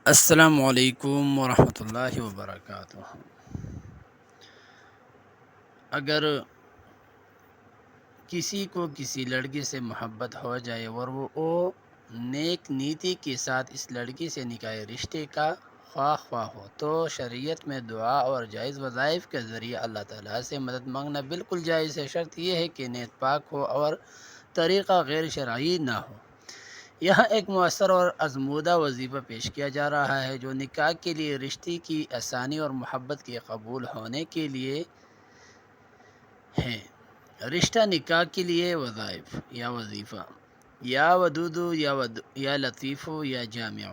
السلام علیکم ورحمۃ اللہ وبرکاتہ۔ اگر کسی کو کسی لڑکی سے محبت ہو جائے اور وہ نیک نیتی کے ساتھ اس لڑکی سے نکاح رشتے کا خواہ ہو تو شریعت میں دعا اور جائز وظائف کے ذریعے اللہ تعالیٰ سے مدد مانگنا بالکل جائز ہے۔ شرط یہ ہے کہ نیت پاک ہو اور طریقہ غیر شرعی نہ ہو۔ یہاں ایک مؤثر اور آزمودہ وظیفہ پیش کیا جا رہا ہے جو نکاح کے لیے رشتے کی آسانی اور محبت کے قبول ہونے کے لیے ہے۔ رشتہ نکاح کے لیے وظائف یا وظیفہ یا ودود یا لطیف یا جامع،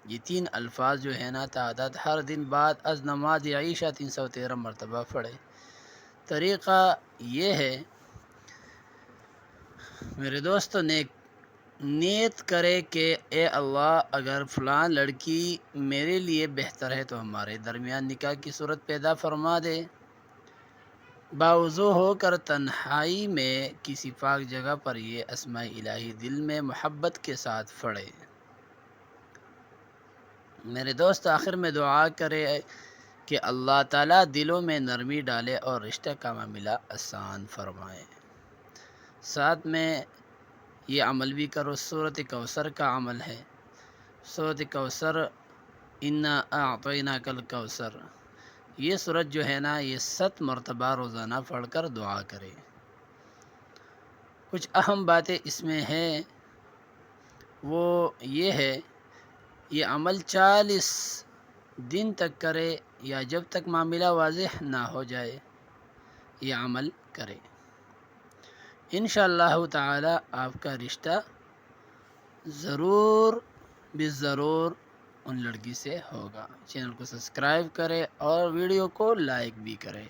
یہ تین الفاظ جو ہے نا تعداد ہر دن بعد از نماز عشاء 313 مرتبہ پڑھے۔ طریقہ یہ ہے میرے دوستو، نیت کرے کہ اے اللہ اگر فلاں لڑکی میرے لیے بہتر ہے تو ہمارے درمیان نکاح کی صورت پیدا فرما دے۔ باوضو ہو کر تنہائی میں کسی پاک جگہ پر یہ اسماء الہی دل میں محبت کے ساتھ پڑھے۔ میرے دوست آخر میں دعا کرے کہ اللہ تعالیٰ دلوں میں نرمی ڈالے اور رشتہ کا معاملہ آسان فرمائے۔ ساتھ میں یہ عمل بھی کرو، سورۃ کوثر کا عمل ہے۔ سورۃ کوثر، انا اعطیناک الکوثر، یہ سورت جو ہے نا یہ 7 مرتبہ روزانہ پڑھ کر دعا کرے۔ کچھ اہم باتیں اس میں ہیں، وہ یہ ہے یہ عمل 40 دن تک کرے یا جب تک معاملہ واضح نہ ہو جائے یہ عمل کرے۔ انشاءاللہ تعالی آپ کا رشتہ ضرور بالضرور ان لڑکی سے ہوگا۔ چینل کو سبسکرائب کرے اور ویڈیو کو لائک بھی کرے۔